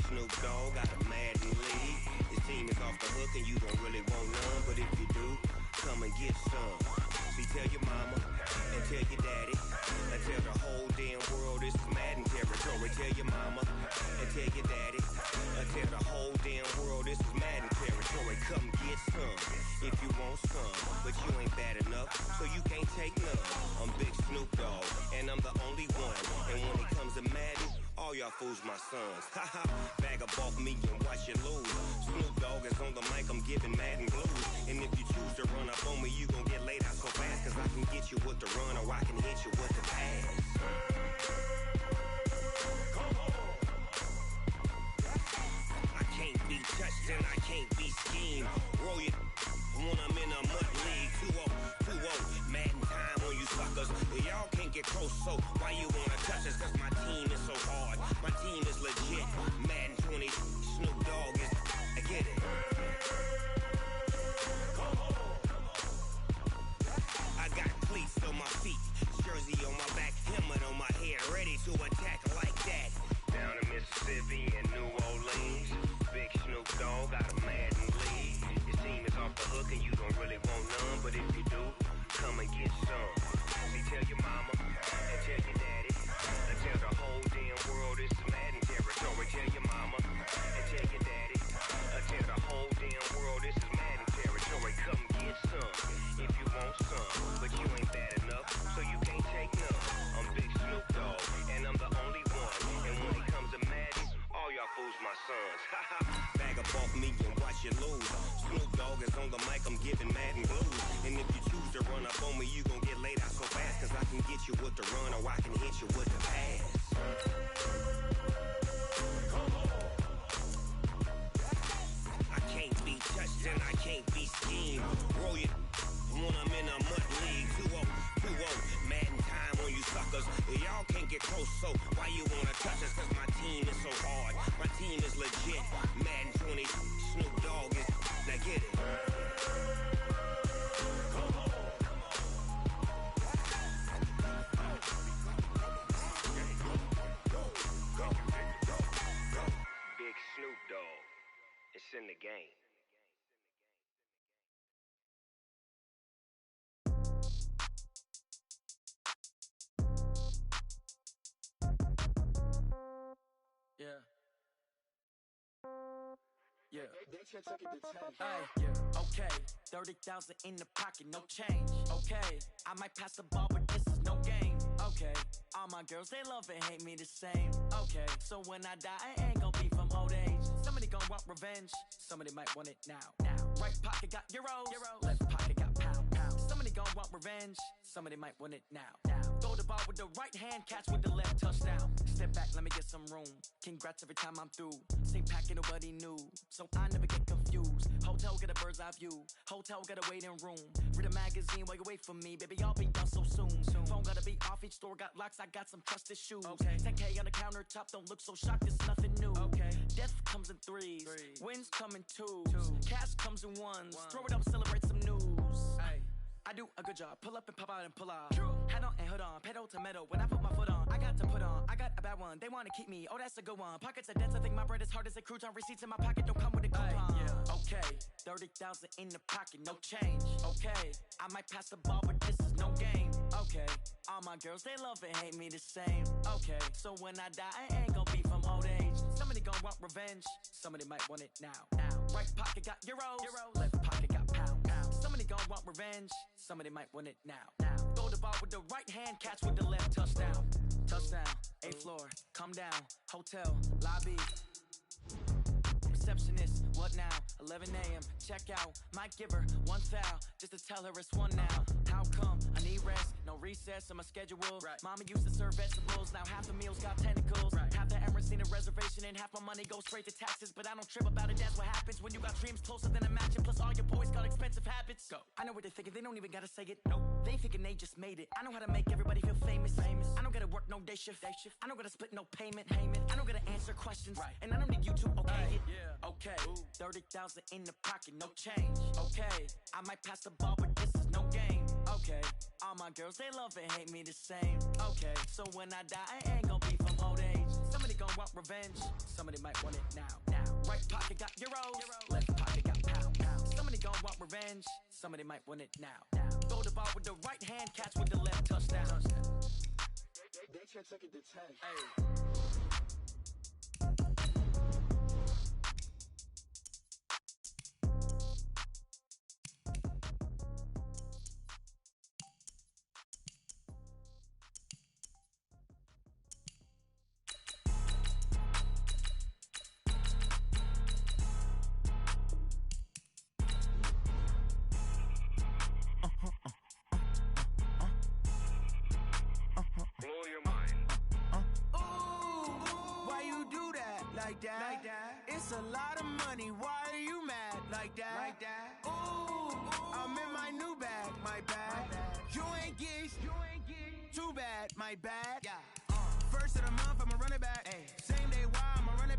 Snoop Dogg got a Madden league. His team is off the hook and you don't really want none, but if you do, come and get some. See, tell your mama and tell your daddy and tell the whole damn world this is Madden territory. Tell your mama and tell your daddy and tell the whole damn world this is Madden territory. Come get some if you want some, but you ain't bad enough, so you can't take none. I'm Big Snoop Dogg and I'm the only one, and when it comes to Madden, all y'all fools my sons. Haha, bag up off me and watch you lose. Snoop Dogg is on the mic, I'm giving Madden blues. And if you choose to run up on me, you gon' get laid out so fast, cause I can get you with the run or I can hit you with the pass. I can't be touched and I can't be schemed. Roll you when I'm in a mud league. 2-0, Madden time on you suckers. Y'all can't get close, so why you wanna touch us? Cause my team is so hard. My team is legit. Madden 20, Snoop Dogg is, I get it. I got cleats on my feet, jersey on my back, helmet on my living mad and blues. And if you choose to run up on me, you gon' get laid out so fast. Cause I can get you with the run or I can hit you with the pass. I can't be touched and I can't be schemed. Roll you when I'm in a mud league. 2-0, mad in time on you suckers. Y'all can't get close, so why you wanna touch us? Cause my team is so hard. My team is legit. Madden 20, Snoop Dogg is. Now get it. Big Snoop Dogg. It's in the game. Yeah. Yeah. Hey, yeah. Okay. 30,000 in the pocket, no change. Okay. I might pass the ball, but this is no game. Okay. All my girls, they love and hate me the same. Okay. So when I die, I ain't gon' be from old age. Somebody gon' want revenge. Somebody might want it now. Right pocket got euros. Left pocket got pound. Somebody gon' want revenge. Somebody might want it now. Throw the ball with the right hand, catch with the left, touchdown. Step back, let me get some room. Congrats every time I'm through. Same packet, nobody knew, so I never get confused. Hotel get a bird's eye view. Hotel got a waiting room. Read a magazine while you wait for me, baby. I'll be done so soon. Phone gotta be off. Each store got locks. I got some trusted shoes. Okay. 10K on the countertop. Don't look so shocked. It's nothing new. Okay. Death comes in threes. Wins come in twos. Cash comes in ones. Throw it up, celebrate some news. Ay. I do a good job. Pull up and pop out and pull off. Head on and hood on. Pedal to metal. When I put my foot on, I got to put on. I got a bad one. They want to keep me. Oh, that's a good one. Pockets are dense. I think my bread is hard as a crouton. Receipts in my pocket don't come with a coupon. Yeah. Okay. 30,000 in the pocket. No change. Okay. I might pass the ball, but this is no game. Okay. All my girls, they love and hate me the same. Okay. So when I die, I ain't gon' be from old age. Somebody gon' want revenge. Somebody might want it now. Right pocket got euros. Left pocket got pound. Somebody gon' want revenge. Somebody might want it now. Throw the ball with the right hand, catch with the left, touchdown. Touchdown, 8th floor, come down, hotel, lobby. Receptionist, what now? 11 a.m., check out. Might give her one foul, just to tell her it's one now. How come? I need rest, no recess on my schedule. Right. Mama used to serve vegetables, now half the meals got tentacles. Right. Half the Emirates need a reservation and half my money goes straight to taxes. But I don't trip about it, that's what happens when you got dreams closer than a match. Plus all your boys got expensive habits. Go. I know what they're thinking, they don't even gotta say it. Nope. They thinking they just made it. I know how to make everybody feel famous. I don't gotta work no day shift. I don't gotta split no payment. I don't gotta answer questions. Right. And I don't need you to okay it. Yeah. Okay. 30,000 in the pocket, no change. Okay. I might pass the ball, but this is no game. Okay. All my girls, they love and hate me the same. Okay. So when I die, I ain't gon' be from old age. Somebody gon' want revenge. Somebody might want it now. Right pocket got euros. Left pocket got pound. Somebody gon' want revenge. Somebody might want it now. Throw the ball with the right hand, catch with the left, touchdown. They can't take it to 10. Hey. Like that. It's a lot of money. Why are you mad like that? Ooh, I'm in my new bag. My bad. You ain't get too bad. My bad. Yeah. First of the month, I'ma run it back. Ay. Same day, why I'ma run it